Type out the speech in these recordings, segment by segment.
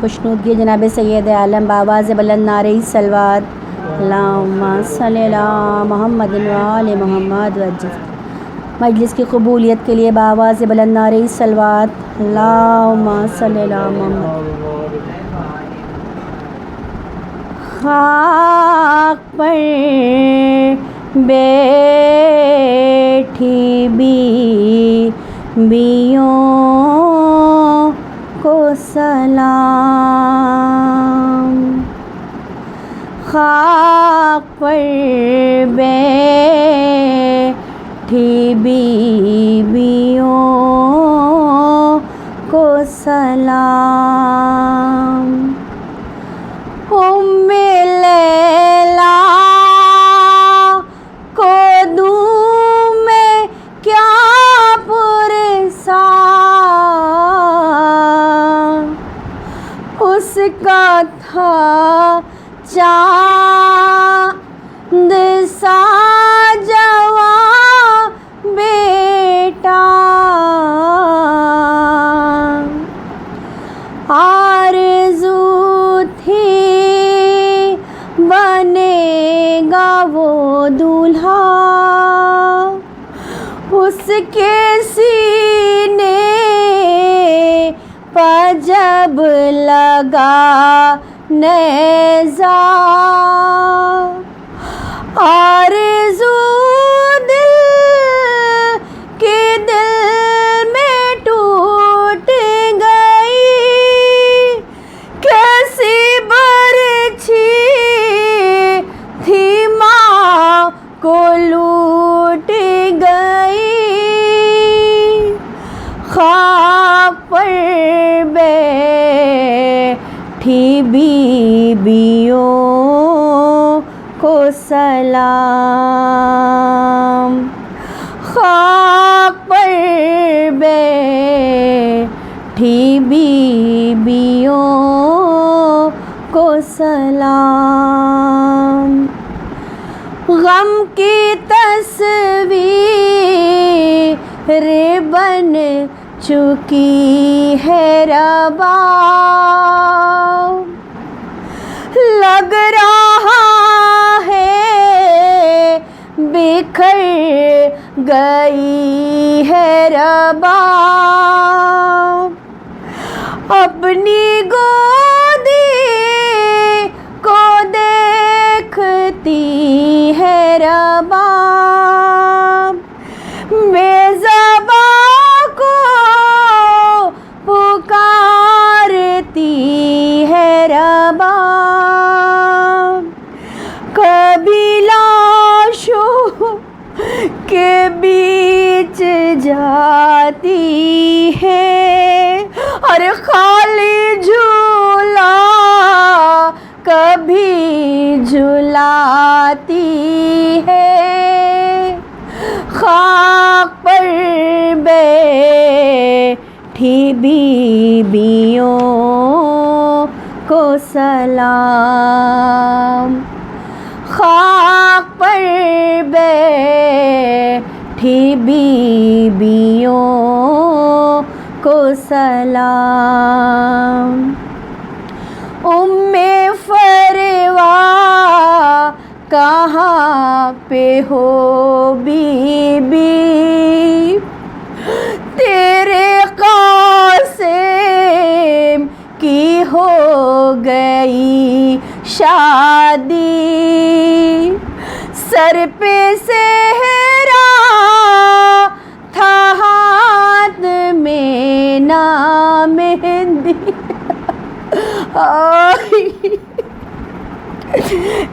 خوشنودگی جناب سید عالم بآواز بلند نعرہ صلوات اللہم صلی علی محمد و آل محمد وجہ مجلس کی قبولیت کے لیے بآواز بلند نعرہ صلوات اللہم صلی علی محمد. خاک پر بیٹھی بیوں کو سلام. خاک پر بیٹھی بیوں کو سلام. ام لیلا کو دوں میں کیا پرساں، اس کا تھا چاند سا جواں بیٹا. آرزو تھی بنے گا وہ دولہا، اس کے سینے پر جب لگا نیزہ. آرزو دل کے دل میں ٹوٹ گئی، کیسی برچھی تھی ماں کو لوٹ گئی. خاک پر بیٹھی بیوں کو سلام. خاک پر بیٹھی بیوں کو سلام. غم کی تصویر بن چکی ہے رباب، لگ رہا ہے بکھر گئی ہے رباب. اپنی گودی کو دیکھتی ہے رباب، بے زباں کو پکارتی ہے رباب. کبھی لاشوں کے بیچ جاتی ہے اور خالی جھولا کبھی جھلاتی ہے. خاک پر بیٹھی بیوں کو سلام. خاک پر بیٹھی بیوں کو سلام. ام فروا کہاں پہ ہو بی بی، تیرے قاسم کی ہو گئی شادی. سر پہ صحرا تھا، ہاتھ میں نہ مہندی.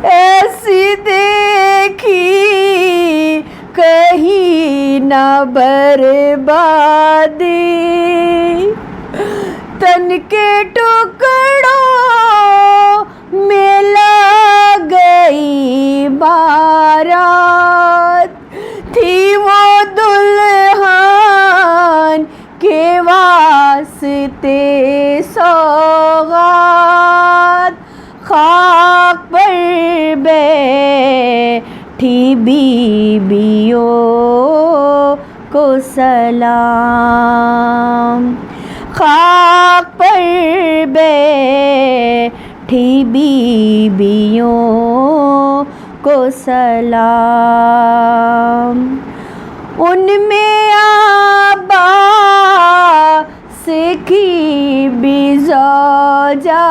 ایسی دیکھی کہیں نہ بربادی، تن کے ٹکڑوں میں لگ گئی بارات. تھی وہ دلہن کے واسطے سوغات. خاک پر بیٹھی بیوں کو سلام. خاک پر بیٹھی بیویوں کو سلام، ان میں عباس کی بھی زوجہ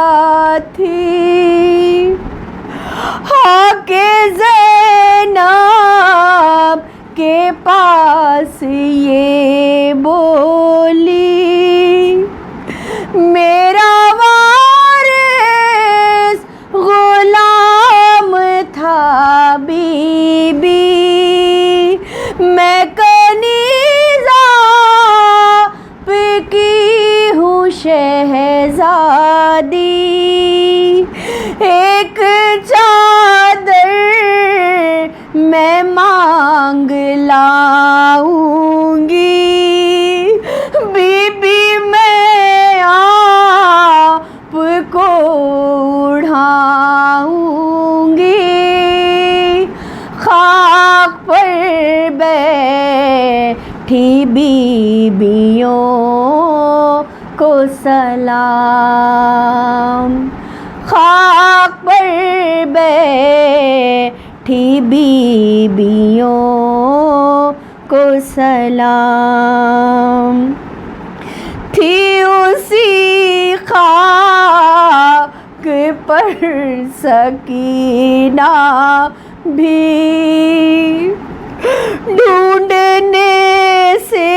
تھی، کہ زینب کے پاس یہ بولی، میرا وارث غلام تھا بی بی، میں کنیزہ کی ہوں شہزادی، ایک چادر میں مانگ لاؤں گی، بی بی میں آپ کو اڑھاؤں گی، خاک پر بیٹھی بیویوں کو سلام، خاک پر بیٹھی بیویوں کو سلام، تھی اسی خاک پر سکینہ بھی، ڈھونڈنے سے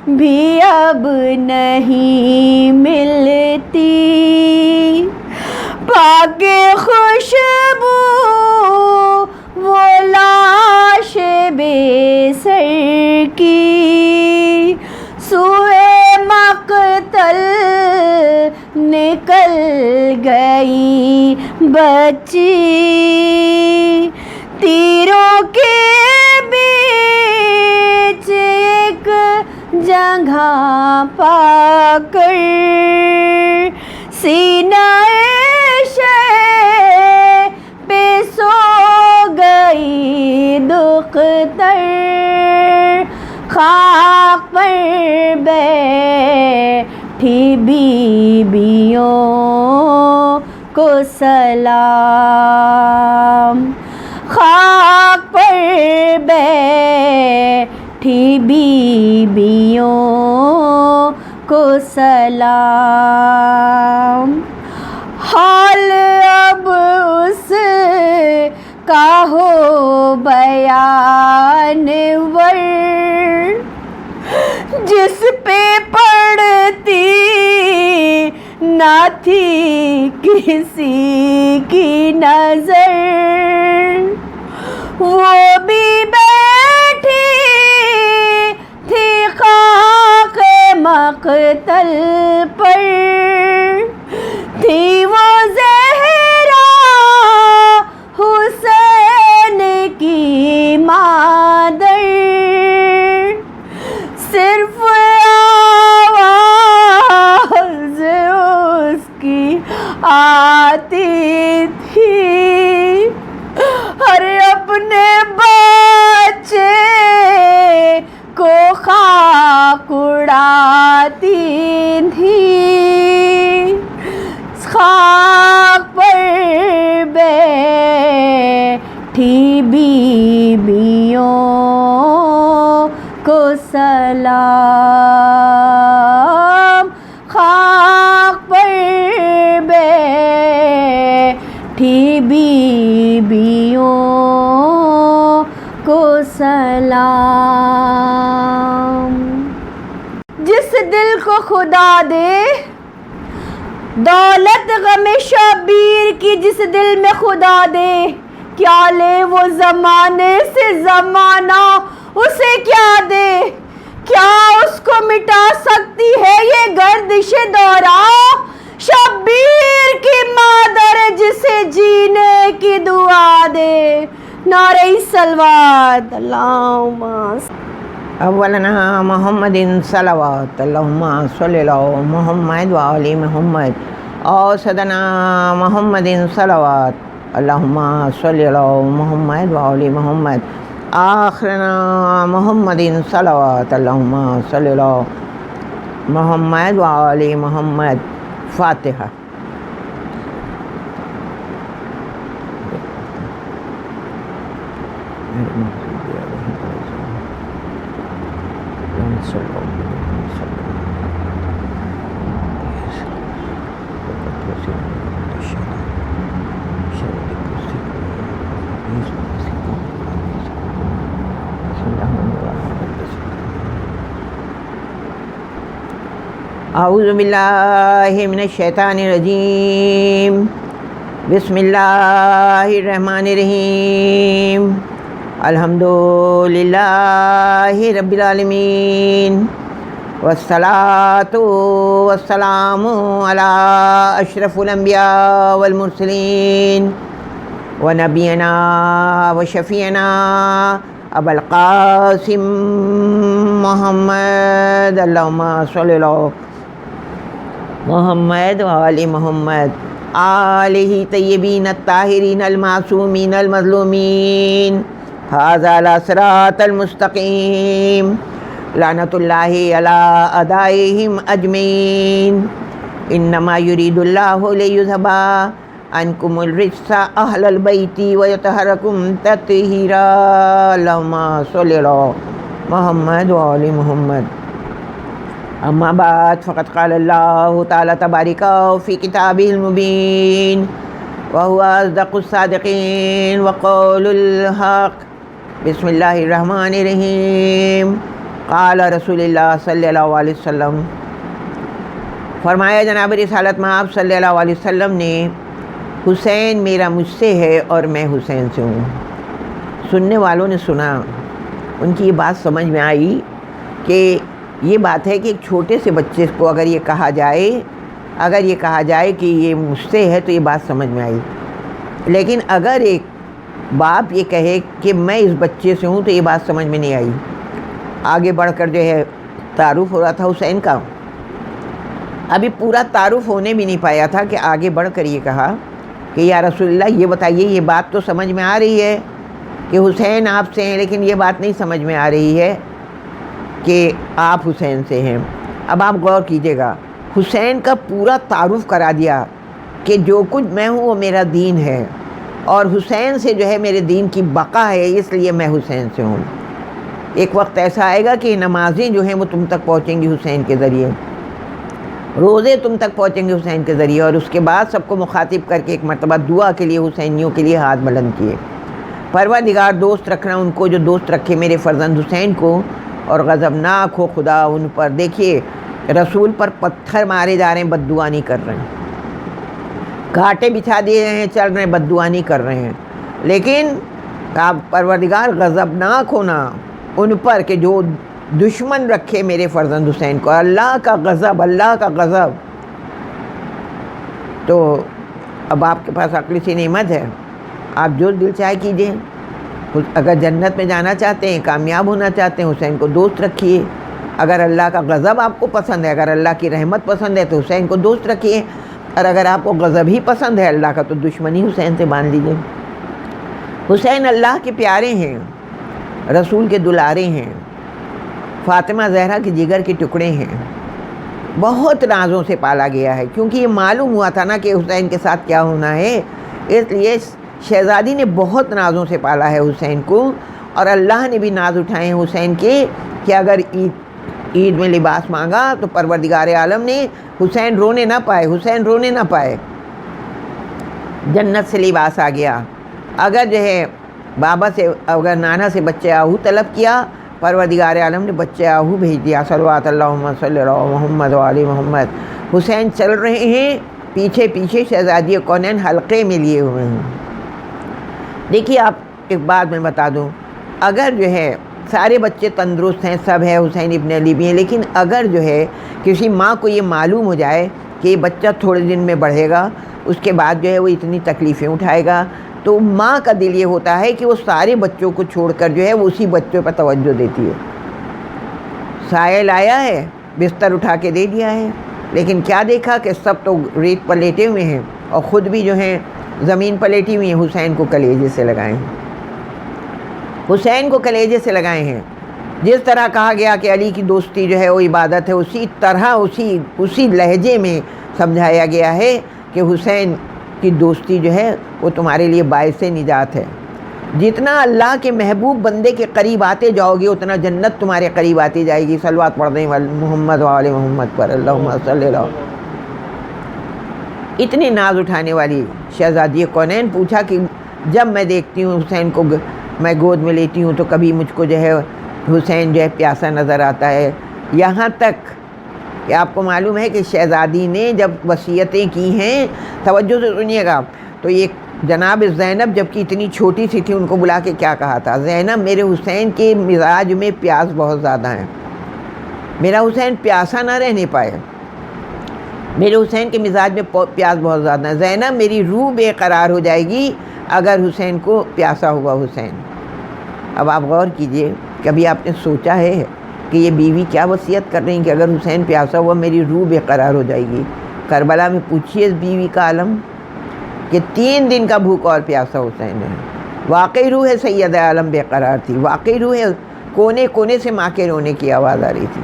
بھی اب نہیں ملتی، پاک خوشبو وہ لاش بے سر کی، سوئے مقتل نکل گئی بچی، تیروں کے بیچ ایک جگہ پا کر، سینہ پہ سو گئی دختر، خاک پر بیٹھی بیویوں کو سلام، خاک پر بیٹھی بیویوں کو سلام، حال اب اس کا ہو بیان ور، جس پہ پڑتی نہ تھی کسی کی نظر، وہ بھی بیٹھی تھی خاک مقتل پر، تھی وہ زہرا حسین کی مادر، صرف آواز اس کی آتی تھی، ہر اپنے بچے کو خاک اڑاتی تھی، خاک پر بیٹھی بیویوں کو سلام، خاک پر بیٹھی بیویوں کو سلام، جس دل کو خدا دے دولت غم شبیر کی، جس دل میں خدا دے کیا لے وہ زمانے سے زمانہ اسے کیا دے، کیا اس کو مٹا سکتی ہے یہ گردش دورہ، شبیر کی مادر جسے جینے کی دعا دے، نعرہ صلوات، اللہم اولنا محمد صلوات، اللہم صلی علی محمد وآل محمد، اوسطنا محمد صلوات، اللہم صلی علی محمد وآل محمد، آخرنا محمد صلوات، اللہم صلی علی محمد وآل محمد۔ فاتحہ۔ اعوذ باللہ من الشیطان الرجیم بسم اللہ الرحمن الرحیم الحمد للہ رب العالمین والصلاة والسلام علی اشرف الانبیاء والمرسلین ونبینا وشفیعنا ابو القاسم محمد اللہم صلی اللہ محمد وآل محمد آلہ طیبین الطاہرین المعصومین المظلومین ھذا صراط المستقیم لعنت اللہ علی اعدائہم اجمعین انما یرید اللہ لیذھب عنکم الرجس اہل البیت ویطہرکم تطہیرا اللہم صلی اللہ محمد وآل محمد اما بعد فقد قال اللہ تعالی تبارک فی کتابہ المبین وہو اصدق الصادقین وقول الحق بسم اللہ الرحمن الرحیم قال رسول اللہ صلی اللہ علیہ وسلم، فرمایا جناب رسالت مآب صلی اللہ علیہ وسلم نے، حسین میرا مجھ سے ہے اور میں حسین سے ہوں۔ سننے والوں نے سنا، ان کی یہ بات سمجھ میں آئی کہ یہ بات ہے کہ ایک چھوٹے سے بچے کو اگر یہ کہا جائے کہ یہ مجھ سے ہے تو یہ بات سمجھ میں آئی، لیکن اگر ایک باپ یہ کہے کہ میں اس بچے سے ہوں تو یہ بات سمجھ میں نہیں آئی۔ آگے بڑھ کر جو ہے تعارف ہو رہا تھا حسین کا، ابھی پورا تعارف ہونے بھی نہیں پایا تھا کہ آگے بڑھ کر یہ کہا کہ یا رسول اللہ یہ بتائیے، یہ بات تو سمجھ میں آ رہی ہے کہ حسین آپ سے ہیں، لیکن یہ بات نہیں سمجھ میں آ رہی ہے کہ آپ حسین سے ہیں۔ اب آپ غور کیجئے گا، حسین کا پورا تعارف کرا دیا کہ جو کچھ میں ہوں وہ میرا دین ہے، اور حسین سے جو ہے میرے دین کی بقا ہے، اس لیے میں حسین سے ہوں۔ ایک وقت ایسا آئے گا کہ نمازیں جو ہیں وہ تم تک پہنچیں گی حسین کے ذریعے، روزے تم تک پہنچیں گے حسین کے ذریعے، اور اس کے بعد سب کو مخاطب کر کے ایک مرتبہ دعا کے لیے حسینیوں کے لیے ہاتھ بلند کیے، پروردگار دوست رکھنا ان کو جو دوست رکھے میرے فرزند حسین کو، اور غضبناک ہو خدا ان پر۔ دیکھیے رسول پر پتھر مارے جا رہے ہیں، بد دعا نہیں کر رہے ہیں، گھاٹے بچھا دیے ہیں، چل رہے ہیں، بد دعا نہیں کر رہے ہیں، لیکن آپ پروردگار غضبناک ہونا ان پر کہ جو دشمن رکھے میرے فرزند حسین کو، اللہ کا غضب، اللہ کا غضب۔ تو اب آپ کے پاس عقل سی نعمت ہے، آپ جو دل چاہے کیجئے، اگر جنت میں جانا چاہتے ہیں، کامیاب ہونا چاہتے ہیں، حسین کو دوست رکھیے۔ اگر اللہ کا غضب آپ کو پسند ہے، اگر اللہ کی رحمت پسند ہے تو حسین کو دوست رکھیے، اور اگر آپ کو غضب ہی پسند ہے اللہ کا تو دشمنی حسین سے باندھ لیجیے۔ حسین اللہ کے پیارے ہیں، رسول کے دلارے ہیں، فاطمہ زہرا کے جگر کے ٹکڑے ہیں، بہت نازوں سے پالا گیا ہے، کیونکہ یہ معلوم ہوا تھا نا کہ حسین کے ساتھ کیا ہونا ہے، اس لیے شہزادی نے بہت نازوں سے پالا ہے حسین کو، اور اللہ نے بھی ناز اٹھائے ہیں حسین کے کہ اگر عید میں لباس مانگا تو پروردگار عالم نے حسین رونے نہ پائے، جنت سے لباس آ گیا۔ اگر جو ہے اگر نانا سے بچے آہو طلب کیا، پروردگار عالم نے بچے آہو بھیج دیا، صلوات اللہم صلی اللہ محمد وآل محمد۔ حسین چل رہے ہیں، پیچھے پیچھے شہزادی کونین حلقے میں لیے ہوئے ہیں۔ دیکھیے آپ ایک بات میں بتا دوں، اگر جو ہے سارے بچے تندرست ہیں، سب ہے، حسین ابن علی بھی ہیں، لیکن اگر جو ہے کسی ماں کو یہ معلوم ہو جائے کہ یہ بچہ تھوڑے دن میں بڑھے گا، اس کے بعد جو ہے وہ اتنی تکلیفیں اٹھائے گا، تو ماں کا دل یہ ہوتا ہے کہ وہ سارے بچوں کو چھوڑ کر جو ہے وہ اسی بچوں پر توجہ دیتی ہے۔ سایہ لایا ہے، بستر اٹھا کے دے دیا ہے، لیکن کیا دیکھا کہ سب تو ریت پر لیٹے ہوئے ہیں اور خود بھی جو ہیں زمین پر لیٹی ہوئی ہیں، حسین کو کلیجے سے لگائے ہیں، حسین کو کلیجے سے لگائے ہیں۔ جس طرح کہا گیا کہ علی کی دوستی جو ہے وہ عبادت ہے، اسی طرح اسی لہجے میں سمجھایا گیا ہے کہ حسین کی دوستی جو ہے وہ تمہارے لیے باعث نجات ہے۔ جتنا اللہ کے محبوب بندے کے قریب آتے جاؤ گے اتنا جنت تمہارے قریب آتی جائے گی. صلوات پڑھنے والے محمد وآل محمد پر اللہم صلی اللہ. اتنی ناز اٹھانے والی شہزادی کونین. پوچھا کہ جب میں دیکھتی ہوں حسین کو میں گود میں لیتی ہوں تو کبھی مجھ کو جو ہے حسین جو ہے پیاسا نظر آتا ہے. یہاں تک کہ آپ کو معلوم ہے کہ شہزادی نے جب وصیتیں کی ہیں, توجہ سے سنیے گا, تو یہ جناب زینب جب کہ اتنی چھوٹی سی تھی ان کو بلا کے کیا کہا تھا, زینب میرے حسین کے مزاج میں پیاس بہت زیادہ ہے, میرا حسین پیاسا نہ رہنے پائے, میرے حسین کے مزاج میں پیاس بہت زیادہ ہے. زینب میری روح بے قرار ہو جائے گی اگر حسین کو پیاسا ہوا حسین. اب آپ غور کیجئے, کبھی آپ نے سوچا ہے کہ یہ بیوی کیا وصیت کر رہی ہیں کہ اگر حسین پیاسا ہوا میری روح بے قرار ہو جائے گی. کربلا میں پوچھیے اس بیوی کا عالم کہ 3 دن کا بھوکا اور پیاسا حسین ہے. واقعی روح سید عالم بے قرار تھی, واقعی روح کونے کونے سے ماں کے رونے کی آواز آ رہی تھی.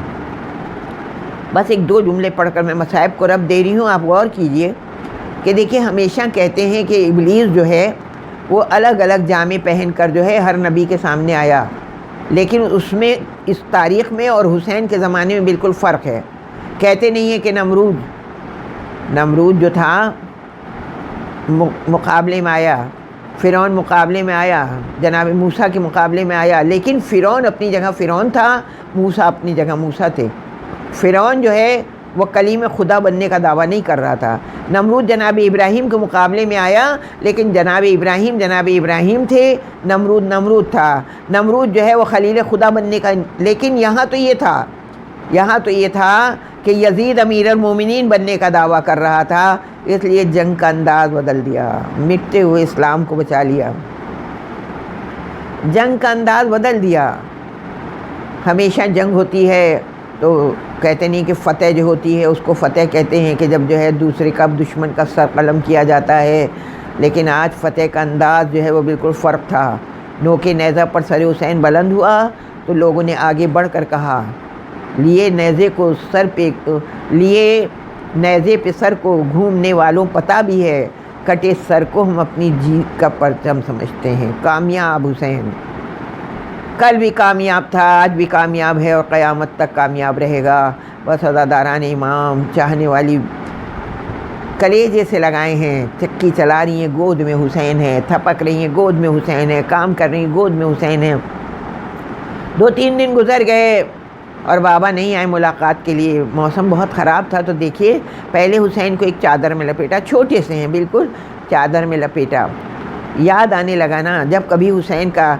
بس 1-2 جملے پڑھ کر میں مصائب کو رب دے رہی ہوں. آپ غور کیجئے کہ دیکھیں ہمیشہ کہتے ہیں کہ ابلیس جو ہے وہ الگ الگ جامے پہن کر جو ہے ہر نبی کے سامنے آیا, لیکن اس میں اس تاریخ میں اور حسین کے زمانے میں بالکل فرق ہے. کہتے نہیں ہیں کہ نمرود جو تھا مقابلے میں آیا, فرعون مقابلے میں آیا, جناب موسیٰ کے مقابلے میں آیا, لیکن فرعون اپنی جگہ فرعون تھا, موسیٰ اپنی جگہ موسیٰ تھے. فرعون جو ہے وہ کلیم خدا بننے کا دعویٰ نہیں کر رہا تھا. نمرود جناب ابراہیم کے مقابلے میں آیا, لیکن جناب ابراہیم تھے, نمرود تھا. نمرود جو ہے وہ خلیل خدا بننے کا, لیکن یہاں تو یہ تھا کہ یزید امیر المومنین بننے کا دعویٰ کر رہا تھا, اس لیے جنگ کا انداز بدل دیا, مٹتے ہوئے اسلام کو بچا لیا, جنگ کا انداز بدل دیا. ہمیشہ جنگ ہوتی ہے تو کہتے نہیں کہ فتح جو ہوتی ہے اس کو فتح کہتے ہیں کہ جب جو ہے دوسرے کا دشمن کا سر قلم کیا جاتا ہے, لیکن آج فتح کا انداز جو ہے وہ بالکل فرق تھا. نوکے نیزہ پر سر حسین بلند ہوا تو لوگوں نے آگے بڑھ کر کہا, لیے نیزے پہ سر کو گھومنے والوں پتہ بھی ہے, کٹے سر کو ہم اپنی جیت کا پرچم سمجھتے ہیں. کامیاب حسین کل بھی کامیاب تھا, آج بھی کامیاب ہے اور قیامت تک کامیاب رہے گا. بس عزاداران امام چاہنے والی کلیجے سے لگائے ہیں, چکی چلا رہی ہیں گود میں حسین ہے, تھپک رہی ہیں گود میں حسین ہے, کام کر رہی ہیں گود میں حسین ہے. 2-3 دن گزر گئے اور بابا نہیں آئے ملاقات کے لیے. موسم بہت خراب تھا, تو دیکھیے پہلے حسین کو ایک چادر میں لپیٹا, چھوٹے سے ہیں بالکل, چادر میں لپیٹا. یاد آنے لگا نا, جب کبھی حسین کا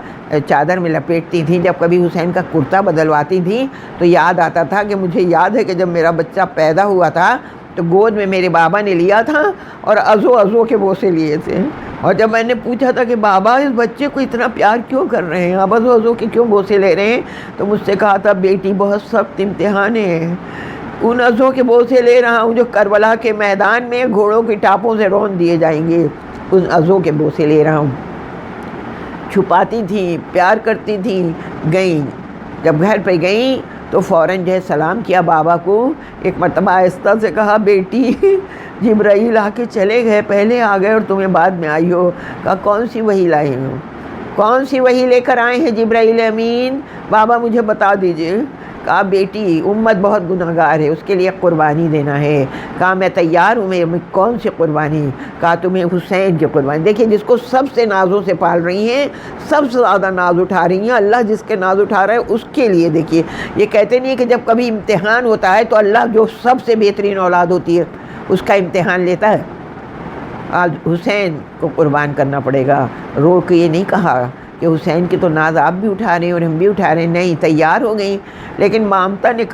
چادر میں لپیٹتی تھیں, جب کبھی حسین کا کرتا بدلواتی تھیں, تو یاد آتا تھا کہ مجھے یاد ہے کہ جب میرا بچہ پیدا ہوا تھا تو گود میں میرے بابا نے لیا تھا اور ازو کے بوسے لیے تھے. اور جب میں نے پوچھا تھا کہ بابا اس بچے کو اتنا پیار کیوں کر رہے ہیں, آپ ازو کے کیوں بوسے لے رہے ہیں, تو مجھ سے کہا تھا بیٹی بہت سخت امتحان ہے, ان ازو کے بوسے لے رہا ہوں جو کربلا کے میدان میں گھوڑوں کی ٹاپوں سے رون دیے جائیں گے, ان ازو کے بوسے لے رہا ہوں. چھپاتی تھیں, پیار کرتی تھیں. گئیں, جب گھر پہ گئیں تو فوراً جو ہے سلام کیا بابا کو. ایک مرتبہ آہستہ سے کہا, بیٹی جبرائیل آ کے چلے گئے, پہلے آ گئے اور تمہیں بعد میں آئی ہو. کہا کون سی وحی لائے ہو, کون سی وحی لے کر آئے ہیں جبرائیل امین, بابا مجھے بتا دیجئے. کہا بیٹی امت بہت گناہ گار ہے, اس کے لیے قربانی دینا ہے. کہا میں تیار ہوں, میں کون سی قربانی. کہا تمہیں حسین کی قربانی. دیکھیے جس کو سب سے نازوں سے پال رہی ہیں, سب سے زیادہ ناز اٹھا رہی ہیں, اللہ جس کے ناز اٹھا رہا ہے اس کے لیے. دیکھیے یہ کہتے نہیں کہ جب کبھی امتحان ہوتا ہے تو اللہ جو سب سے بہترین اولاد ہوتی ہے اس کا امتحان لیتا ہے. آج حسین کو قربان کرنا پڑے گا. رو کے یہ نہیں کہا کہ حسین کی تو ناز آپ بھی اٹھا رہے ہیں اور ہم بھی اٹھا رہے ہیں, نہیں, تیار ہو گئیں. لیکن مامتا نے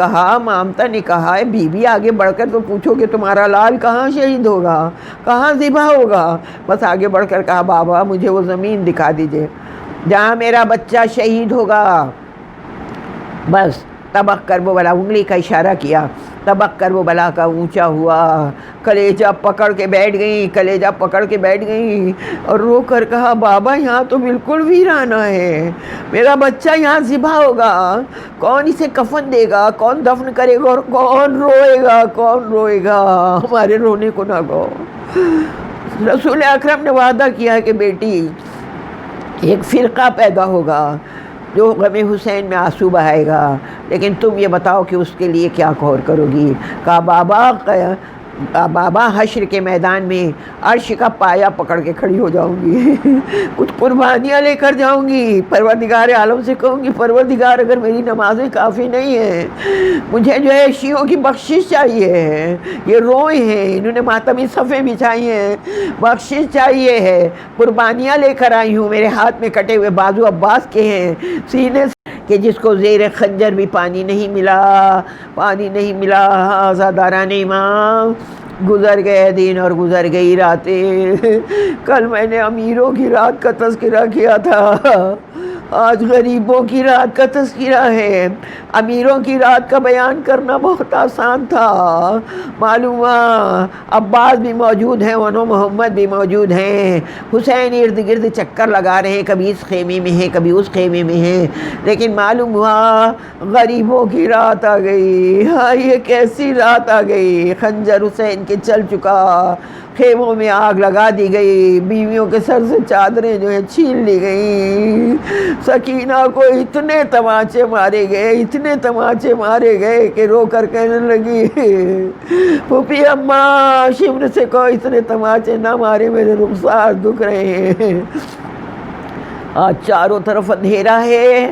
کہا بی بی آگے بڑھ کر تو پوچھو کہ تمہارا لال کہاں شہید ہوگا, کہاں ذبح ہوگا. بس آگے بڑھ کر کہا بابا مجھے وہ زمین دکھا دیجئے جہاں میرا بچہ شہید ہوگا. بس طبق کربلا, انگلی کا اشارہ کیا, طبق کربلا کا اونچا ہوا. کلیجہ پکڑ کے بیٹھ گئی اور رو کر کہا بابا یہاں تو بالکل ویرانہ ہے, میرا بچہ یہاں ذبح ہوگا, کون اسے کفن دے گا, کون دفن کرے گا, اور کون روئے گا. ہمارے رونے کو نہ گو. رسول اکرم نے وعدہ کیا کہ بیٹی ایک فرقہ پیدا ہوگا جو غم حسین میں آنسو بہائے گا، لیکن تم یہ بتاؤ کہ اس کے لیے کیا غور کرو گی؟ کہا بابا حشر کے میدان میں عرش کا پایا پکڑ کے کھڑی ہو جاؤں گی، کچھ قربانیاں لے کر جاؤں گی، پروردگار عالم سے کہوں گی پروردگار اگر میری نمازیں کافی نہیں ہیں، مجھے جو ہے شیعوں کی بخشش چاہیے ہے، یہ روئے ہیں، انہوں نے ماتمی صفیں بچھائی ہیں، بخشش چاہیے ہے، قربانیاں لے کر آئی ہوں، میرے ہاتھ میں کٹے ہوئے بازو عباس کے ہیں، سینے کہ جس کو زیر خنجر بھی پانی نہیں ملا، آزاداران امام، گزر گئے دن اور گزر گئی راتیں۔ کل میں نے امیروں کی رات کا تذکرہ کیا تھا، آج غریبوں کی رات کا تذکرہ ہے۔ امیروں کی رات کا بیان کرنا بہت آسان تھا، معلوم ہوا عباس بھی موجود ہیں، ونو محمد بھی موجود ہیں، حسین ارد گرد چکر لگا رہے ہیں، کبھی اس خیمے میں ہیں کبھی اس خیمے میں ہیں، لیکن معلوم ہوا غریبوں کی رات آ گئی۔ ہاں یہ کیسی رات آ گئی، خنجر حسین کے چل چکا، خیموں میں آگ لگا دی گئی، بیویوں کے سر سے چادریں جو ہیں چھین لی گئیں، سکینہ کو اتنے تماچے مارے گئے کہ رو کر کہنے لگی پھوپھی اماں شمر سے کہو اتنے تماچے نہ مارے، میرے رخسار دکھ رہے ہیں۔ آج چاروں طرف اندھیرا ہے،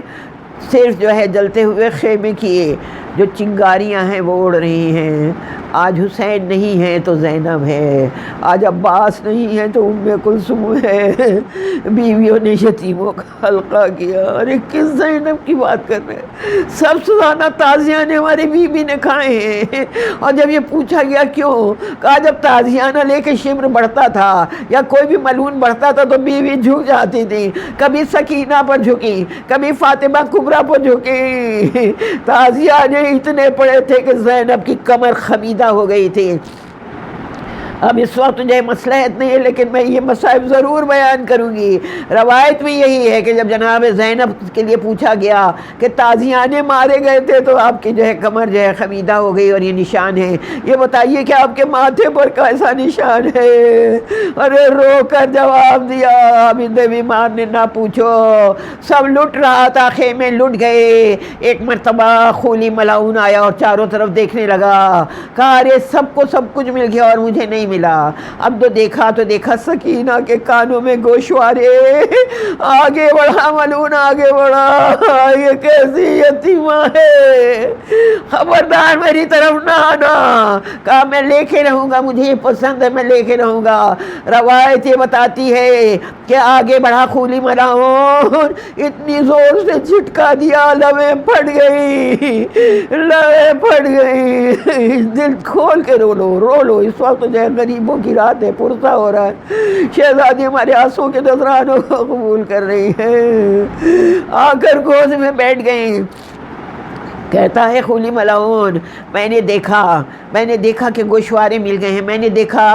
صرف جو ہے جلتے ہوئے خیمے کی جو چنگاریاں ہیں وہ اڑ رہی ہیں۔ آج حسین نہیں ہے تو زینب ہے، آج عباس نہیں ہے تو ام کلثوم ہے، بیویوں نے یتیموں کا حلقہ کیا۔ ارے کس زینب کی بات کر رہے ہیں؟ سب سے زیادہ تازیانے ہماری بیوی نے کھائے ہیں۔ اور جب یہ پوچھا گیا کیوں، کہا جب تازیانہ لے کے شمر بڑھتا تھا یا کوئی بھی ملعون بڑھتا تھا تو بیوی جھک جاتی تھی، کبھی سکینہ پر جھکی، کبھی فاطمہ کبریٰ پر جھکی۔ تازیانے اتنے پڑے تھے کہ زینب کی کمر خمیدہ ہو گئی تھی۔ اب اس وقت مجھے مصلحت نہیں ہے لیکن میں یہ مصائب ضرور بیان کروں گی۔ روایت میں یہی ہے کہ جب جناب زینب کے لیے پوچھا گیا کہ تازیانے مارے گئے تھے تو آپ کی جو ہے کمر جو ہے خمیدہ ہو گئی اور یہ نشان ہے، یہ بتائیے کہ آپ کے ماتھے پر کیسا نشان ہے؟ ارے رو کر جواب دیا، بنت بیمار نے نہ پوچھو، سب لٹ رہا تھا، خیمے لٹ گئے۔ ایک مرتبہ خولی ملعون آیا اور چاروں طرف دیکھنے لگا، کہا ارے سب کو سب کچھ مل گیا اور مجھے نہیں ملا۔ اب تو دیکھا سکینہ کے کانوں میں گوشوارے، آگے بڑھا ملعون آگے بڑھا، یہ کیسی یتیمہ ہے، خبردار میری طرف نہ آنا۔ کہا میں لے کے رہوں گا، مجھے یہ پسند ہے، میں لے کے رہوں گا۔ روایت یہ بتاتی ہے کہ آگے بڑھا خولی ملعون، اتنی زور سے جھٹکا دیا لبیں پھٹ گئی، دل کھول کے رو لو، اس وقت جو ہے غریبوں کی رات ہے، پرسہ ہو رہا ہے، شہزادی ہمارے آنسوں کے نذرانوں کو قبول کر رہی ہیں، آ کر گود میں بیٹھ گئیں۔ کہتا ہے خولی ملعون، میں نے دیکھا کہ گوشوارے مل گئے ہیں، میں نے دیکھا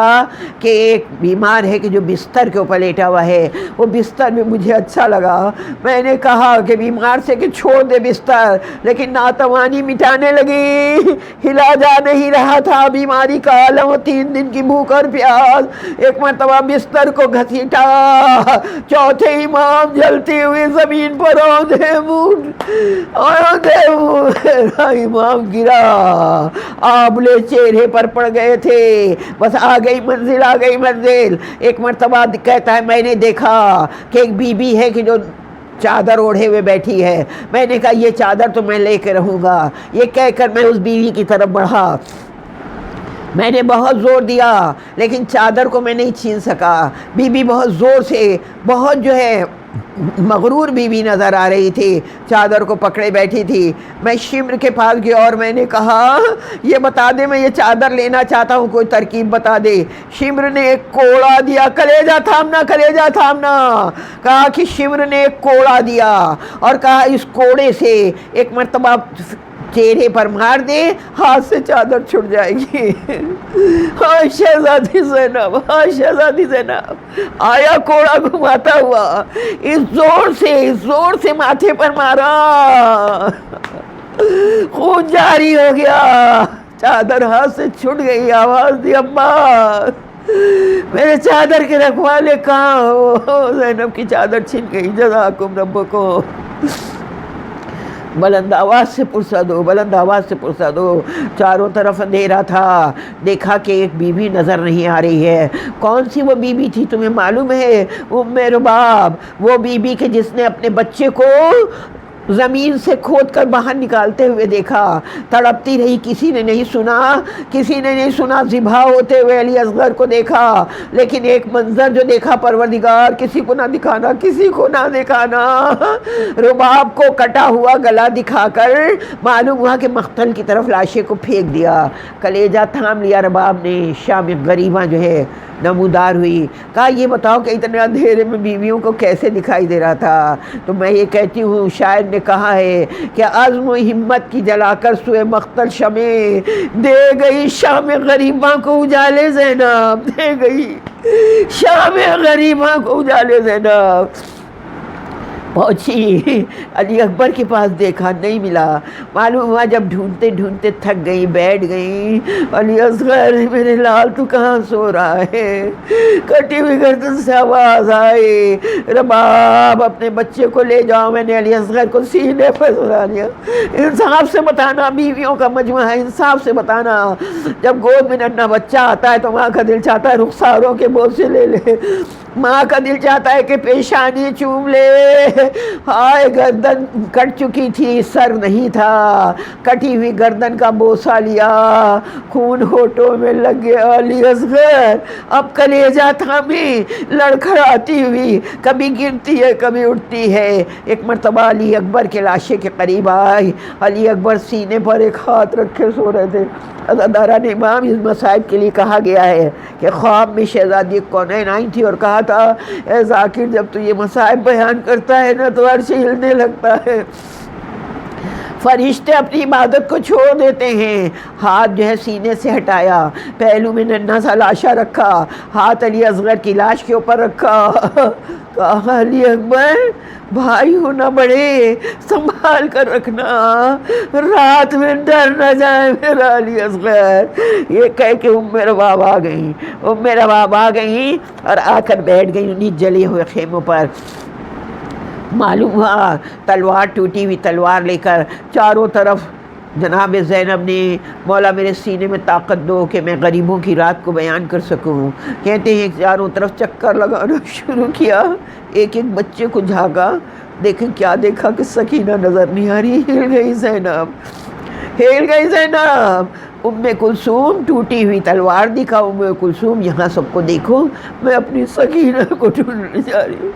کہ ایک بیمار ہے کہ جو بستر کے اوپر لیٹا ہوا ہے، وہ بستر میں مجھے اچھا لگا، میں نے کہا کہ بیمار سے کہ چھوڑ دے بستر، لیکن ناتوانی مٹانے لگی، ہلا جا نہیں رہا تھا بیماری کا عالم، 3 دن کی بھوک اور پیاس۔ ایک مرتبہ بستر کو گھسیٹا، چوتھے امام جلتی ہوئی زمین پر اوندھے امام گرا، آبلے چہرے پر پڑ گئے تھے، بس آ گئی منزل۔ ایک مرتبہ کہتا ہے میں نے دیکھا کہ ایک بی بی ہے کہ جو چادر اوڑھے ہوئے بیٹھی ہے، میں نے کہا یہ چادر تو میں لے کے رہوں گا، یہ کہہ کر میں اس بیوی کی طرف بڑھا، میں نے بہت زور دیا لیکن چادر کو میں نہیں چھین سکا۔ بی بی بہت زور سے، بہت جو ہے مغرور بی بی نظر آ رہی تھی، چادر کو پکڑے بیٹھی تھی۔ میں شمر کے پاس گیا اور میں نے کہا یہ بتا دے میں یہ چادر لینا چاہتا ہوں، کوئی ترکیب بتا دے۔ شمر نے ایک کوڑا دیا، کلیجہ تھامنا، کہا کہ شمر نے ایک کوڑا دیا اور کہا اس کوڑے سے ایک مرتبہ چہرے پر مار دے، ہاتھ سے چادر چھٹ جائے گی۔ ہاں شہزادی زینب آیا کوڑا گھماتا ہوا، اس زور سے ماتھے پر مارا، خون جاری ہو گیا، چادر ہاتھ سے چھٹ گئی، آواز دی عباس میرے چادر کے رکھوالے کہاں ہو؟ زینب کی چادر چھن گئی. جزاکم ربکم. بلند آواز سے پرسا دو، بلند آواز سے پرسا دو. چاروں طرف اندھیرا تھا. دیکھا کہ ایک بی بی نظر نہیں آ رہی ہے. کون سی وہ بی بی تھی تمہیں معلوم ہے؟ ام رباب، وہ بی بی کہ جس نے اپنے بچے کو زمین سے کھود کر باہر نکالتے ہوئے دیکھا. تڑپتی رہی، کسی نے نہیں سنا، کسی نے نہیں سنا. ذبح ہوتے ہوئے علی اصغر کو دیکھا، لیکن ایک منظر جو دیکھا پروردگار کسی کو نہ دکھانا، کسی کو نہ دکھانا. رباب کو کٹا ہوا گلا دکھا کر معلوم ہوا کہ مقتل کی طرف لاشے کو پھینک دیا. کلیجہ تھام لیا رباب نے. شام غریباں جو ہے نمودار ہوئی. کہا یہ بتاؤ کہ اتنے اندھیرے میں بیویوں کو کیسے دکھائی دے رہا تھا؟ تو میں یہ کہتی ہوں شاعر نے کہا ہے کہ عزم و ہمت کی جلا کر سوئے مقتل شمع دے گئی شام غریباں کو اجالے زینب. دے گئی شام غریباں کو اجالے زینب. پہنچی علی اکبر کے پاس، دیکھا نہیں ملا. معلوم ہوا جب ڈھونڈتے ڈھونڈتے تھک گئی، بیٹھ گئی. علی اصغر میرے لال تو کہاں سو رہا ہے؟ کٹی ہوئی گردن سے آواز آئی، رباب اپنے بچے کو لے جاؤ. میں نے علی اصغر کو سینے پر سلا لیا. انصاف سے بتانا، بیویوں کا مجمع ہے، انصاف سے بتانا. جب گود میں ننھا بچہ آتا ہے تو ماں کا دل چاہتا ہے رخساروں کے بوسے لے لے. ماں کا دل چاہتا ہے کہ پیشانی چوم لے. ہائے گردن کٹ چکی تھی، سر نہیں تھا. کٹی ہوئی گردن کا بوسہ لیا، خون ہونٹوں میں لگ گیا. علی اصغر اب کلیجہ تھامی لڑکھڑاتی ہوئی کبھی گرتی ہے کبھی اٹھتی ہے. ایک مرتبہ علی اکبر کے لاشے کے قریب آئی. علی اکبر سینے پر ایک ہاتھ رکھے سو رہے تھے. داران امام اس مصائب کے لیے کہا گیا ہے کہ خواب میں شہزادی کونین آئی تھی اور کہا تھا اے ذاکر جب تو یہ مصائب بیان کرتا ہے نا تو عرش ہلنے لگتا ہے. فرشتے اپنی عبادت کو چھوڑ دیتے ہیں. ہاتھ جو ہے سینے سے ہٹایا، پہلو میں ننھا سا لاشا رکھا، ہاتھ علی اصغر کی لاش کے اوپر رکھا. کہا علی اکبر بھائی ہونا بڑے سنبھال کر رکھنا، رات میں ڈر نہ جائے میرا علی اصغر. یہ کہہ کے ام رباب آ گئیں. ام رباب آ گئیں اور آ کر بیٹھ گئیں انہیں جلے ہوئے خیموں پر. معلوم ہوا تلوار ٹوٹی ہوئی تلوار لے کر چاروں طرف جناب زینب نے مولا میرے سینے میں طاقت دو کہ میں غریبوں کی رات کو بیان کر سکوں. کہتے ہیں چاروں طرف چکر لگانا شروع کیا. ایک ایک بچے کو جھانکا، دیکھیں کیا دیکھا کہ سکینہ نظر نہیں آ رہی. ہل گئی زینب، ہل گئی زینب. ام کلثوم ٹوٹی ہوئی تلوار دکھا. ام کلثوم یہاں سب کو دیکھو، میں اپنی سکینہ کو ڈھونڈنے جا رہی ہوں.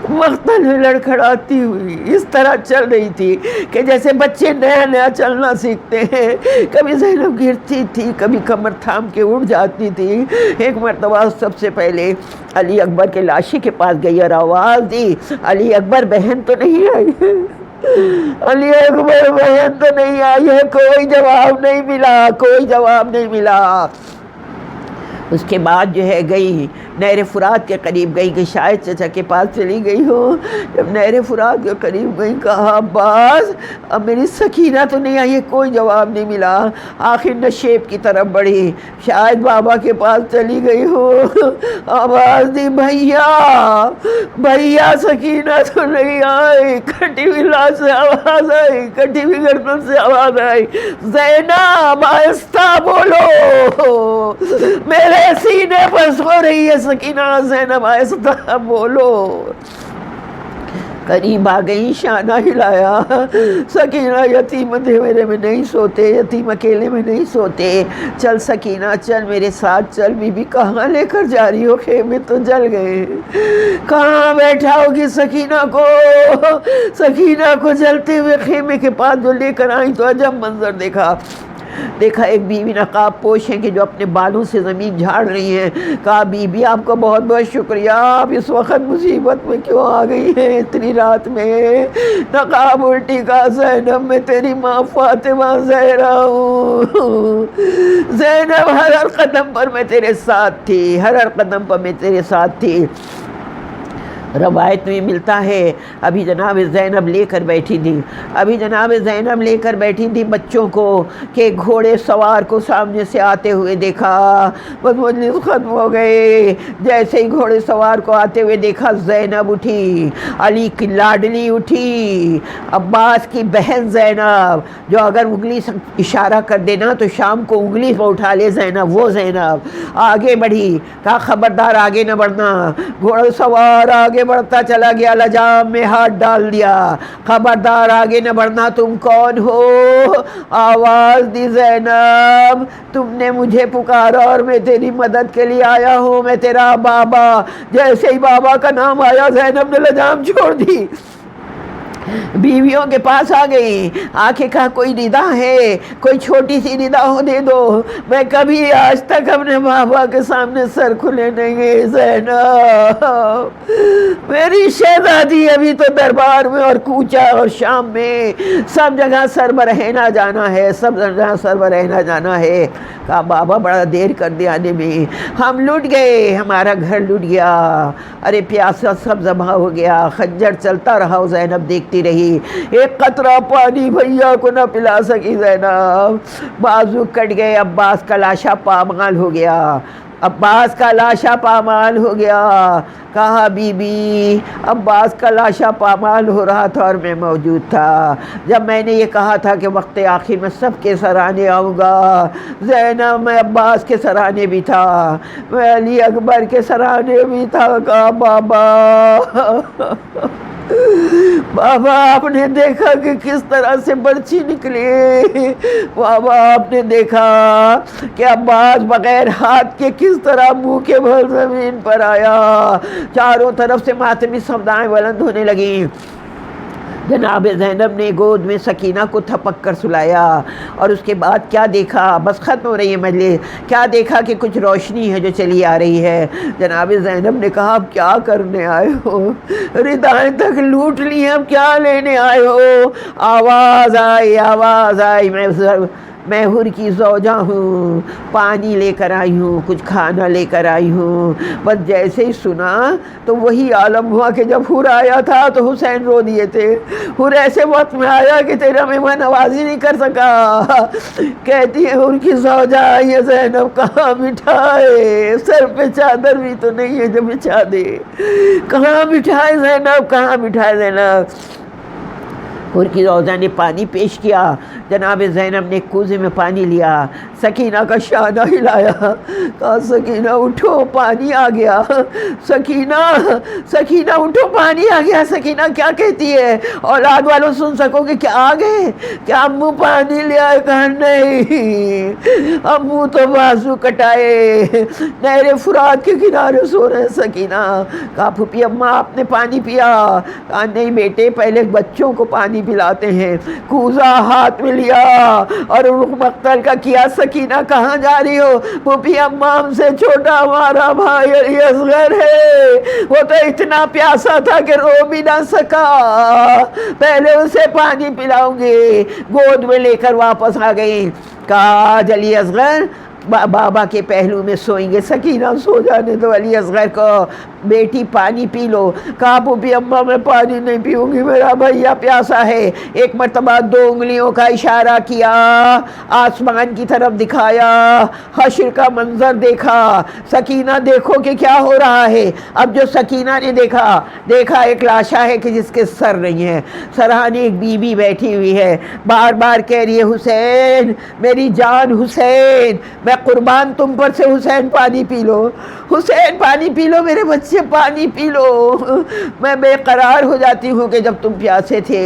مقتل میں لڑکھڑاتی ہوئی اس طرح چل رہی تھی کہ جیسے بچے نیا نیا چلنا سیکھتے ہیں. کبھی زینب گرتی تھی، کبھی کمر تھام کے اٹھ جاتی تھی. ایک مرتبہ سب سے پہلے علی اکبر کے لاشے کے پاس گئی اور آواز دی علی اکبر بہن تو نہیں آئی ہے؟ علی اکبر بہن تو نہیں آئی ہے؟ کوئی جواب نہیں ملا، کوئی جواب نہیں ملا. اس کے بعد جو ہے گئی نہر فرات کے قریب گئی کہ شاید چچا کے پاس چلی گئی ہو. جب نہر فرات کے قریب گئی کہا عباس اب میری سکینہ تو نہیں آئی ہے. کوئی جواب نہیں ملا. آخر نشیب کی طرف بڑھی، شاید بابا کے پاس چلی گئی ہو. آواز دی بھیا بھیا سکینہ تو نہیں آئی. کٹی ہوئی لاش سے آواز آئی، کٹی ہوئی گردن سے آواز آئی، زینب آہستہ بولو، میرے سینے پر سو رہی ہے سکینہ. زینب آہستہ بولو. قریب آ گئی، شانہ ہلایا. سکینہ یتیم اندھیرے میں نہیں سوتے، یتیم اکیلے میں نہیں سوتے. چل سکینہ چل میرے ساتھ چل. بی بی کہاں لے کر جا رہی ہو؟ خیمے تو جل گئے. کہاں بیٹھا ہوگی سکینہ کو؟ سکینہ کو جلتے ہوئے خیمے کے پاس جو لے کر آئی تو عجب منظر دیکھا. دیکھا ایک بیوی نقاب پوش ہیں کہ جو اپنے بالوں سے زمین جھاڑ رہی ہیں. کہا بی بی آپ کا بہت بہت شکریہ، آپ اس وقت مصیبت میں کیوں آ گئی ہیں اتنی رات میں؟ نقاب الٹی کا زینب میں تیری ماں فاطمہ زہرا ہوں. زینب ہر قدم پر میں تیرے ساتھ تھی، ہر قدم پر میں تیرے ساتھ تھی. روایت میں ملتا ہے ابھی جناب زینب لے کر بیٹھی تھی بچوں کو کہ گھوڑے سوار کو سامنے سے آتے ہوئے دیکھا، بس مجلس ختم ہو گئے، جیسے ہی گھوڑے سوار کو آتے ہوئے دیکھا زینب اٹھی، علی کی لاڈلی اٹھی، عباس کی بہن زینب جو اگر انگلی سے اشارہ کر دینا تو شام کو انگلی پہ اٹھا لے زینب، وہ زینب آگے بڑھی، کہا خبردار آگے نہ بڑھنا، گھوڑا سوار آگے بڑھتا چلا گیا، لجام میں ہاتھ ڈال دیا، خبردار آگے نہ بڑھنا، تم کون ہو؟ آواز دی زینب تم نے مجھے پکارا اور میں تیری مدد کے لیے آیا ہوں، میں تیرا بابا۔ جیسے ہی بابا کا نام آیا زینب نے لجام چھوڑ دی، بیویوں کے پاس آ گئی، آ کے کہا کوئی ندا ہے، کوئی چھوٹی سی ندا ہو دے دو، میں کبھی آج تک اپنے بابا کے سامنے سر کھلے نہیں گئے زینب، میری شہزادی ابھی تو دربار میں اور کوچہ اور شام میں سب جگہ سر برہنہ جانا ہے، سب جگہ سر برہنہ جانا ہے۔ کہا بابا بڑا دیر کر دیا آنے میں، ہم لٹ گئے، ہمارا گھر لٹ گیا، ارے پیاسا سب ذبح ہو گیا، خنجر چلتا رہا، زینب دیکھتی رہی، ایک قطرہ پانی بھیا کو نہ پلا سکی زینب، بازو کٹ گئے، عباس کا لاشا پامال ہو گیا، عباس کا لاشا پامال ہو گیا۔ کہا بی بی عباس کا لاشا پامال ہو رہا تھا اور میں موجود تھا، جب میں نے یہ کہا تھا کہ وقت آخر میں سب کے سرانے آؤں گا، زینب میں عباس کے سرانے بھی تھا، میں علی اکبر کے سرانے بھی تھا۔ کہا بابا بابا آپ نے دیکھا کہ کس طرح سے برچھی نکلی، بابا آپ نے دیکھا کہ عباس بغیر ہاتھ کے کس طرح منہ کے بھر زمین پر آیا، چاروں طرف سے ماتمی صدائیں بلند ہونے لگیں۔ جناب زینب نے گود میں سکینہ کو تھپک کر سلایا اور اس کے بعد کیا دیکھا، بس ختم ہو رہی ہے مجلس، کیا دیکھا کہ کچھ روشنی ہے جو چلی آ رہی ہے۔ جناب زینب نے کہا اب کیا کرنے آئے ہو، ردائیں تک لوٹ لی، اب کیا لینے آئے ہو؟ آواز آئی، میں حر کی زوجہ ہوں، پانی لے کر آئی ہوں، کچھ کھانا لے کر آئی ہوں۔ بس جیسے ہی سنا تو وہی عالم ہوا کہ جب حر آیا تھا تو حسین رو دیے تھے، حر ایسے وقت میں آیا کہ تیرا مہمان نوازی نہیں کر سکا۔ کہتی ہے حر کی زوجہ آئی ہے، زینب کہاں بٹھائے، سر پہ چادر بھی تو نہیں ہے جو بچھا دے، کہاں بٹھائے زینب، کہاں بٹھائے زینب۔ حر کی زوجہ نے پانی پیش کیا، جناب زینب نے کوزے میں پانی لیا، سکینہ کا شانہ ہلایا، کہا سکینہ اٹھو پانی آ گیا، سکینہ اٹھو پانی آ گیا۔ سکینہ کیا کہتی ہے، اولاد والوں سن سکو کہ کیا آ گئے، کیا امو پانی لے آئے؟ کہا نہیں، امو تو بازو کٹائے نہر فرات کے کنارے سو رہے۔ سکینہ کہا پھوپھی اماں آپ نے پانی پیا؟ کہا نہیں بیٹے، پہلے بچوں کو پانی پلاتے ہیں۔ کوزہ ہاتھ میں لیا اور رخ مقتل کا کیا۔ سکینہ کہاں جا رہی ہو؟ پھوپھی اماں ہم سے چھوٹا ہمارا بھائی علی اصغر ہے، وہ تو اتنا پیاسا تھا کہ رو بھی نہ سکا، پہلے اسے پانی پلاؤں گی۔ گود میں لے کر واپس آ گئی۔ کہا آج علی اصغر بابا کے پہلو میں سوئیں گے۔ سکینہ سو جانے دو علی اصغر کو، بیٹی پانی پی لو۔ کہا پھوپھی اماں میں پانی نہیں پیوں گی، میرا بھیا پیاسا ہے۔ ایک مرتبہ 2 انگلیوں کا اشارہ کیا، آسمان کی طرف دکھایا، حشر کا منظر دیکھا۔ سکینہ دیکھو کہ کیا ہو رہا ہے۔ اب جو سکینہ نے دیکھا ایک لاشا ہے کہ جس کے سر نہیں ہے، سرہانے ایک بی بی بیٹھی ہوئی ہے، بار بار کہہ رہی ہے حسین میری جان، حسین میں قربان تم پر سے، حسین پانی پی لو، حسین پانی پی لو، میرے بچے پانی پی لو۔ میں بے قرار ہو جاتی ہوں کہ جب تم پیاسے تھے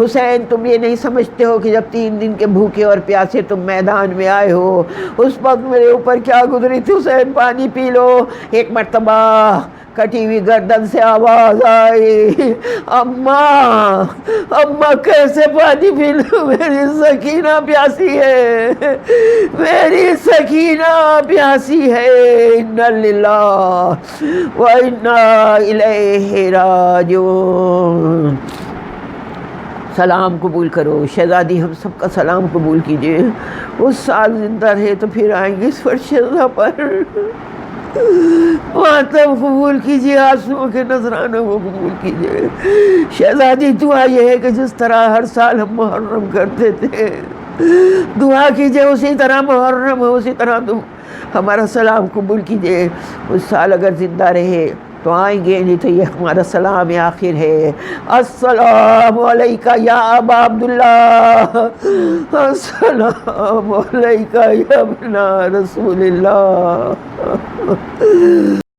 حسین، تم یہ نہیں سمجھتے ہو کہ جب 3 دن کے بھوکے اور پیاسے تم میدان میں آئے ہو اس وقت میرے اوپر کیا گزری تھی، حسین پانی پی لو۔ ایک مرتبہ کٹی ہوئی گردن سے آواز آئی، اماں کیسے پانی پی لوں، میری سکینہ پیاسی ہے، میری سکینہ پیاسی ہے۔ انا للہ و انا الیہ راجعون۔ سلام قبول کرو شہزادی، ہم سب کا سلام قبول کیجئے۔ اس سال زندہ رہے تو پھر آئیں گے اس فرشتہ پر۔ ماتم قبول کیجیے، آنسوؤں کے نذرانوں کو قبول کیجیے۔ شہزادی دعا یہ ہے کہ جس طرح ہر سال ہم محرم کرتے تھے، دعا کیجیے اسی طرح محرم ہو، اسی طرح تم ہمارا سلام قبول کیجیے۔ اس سال اگر زندہ رہے تو آئیں گے، نہیں تو یہ ہمارا سلام آخر ہے۔ السلام علیکہ یا ابا عبداللہ، السلام علیکہ یا ابن رسول اللہ۔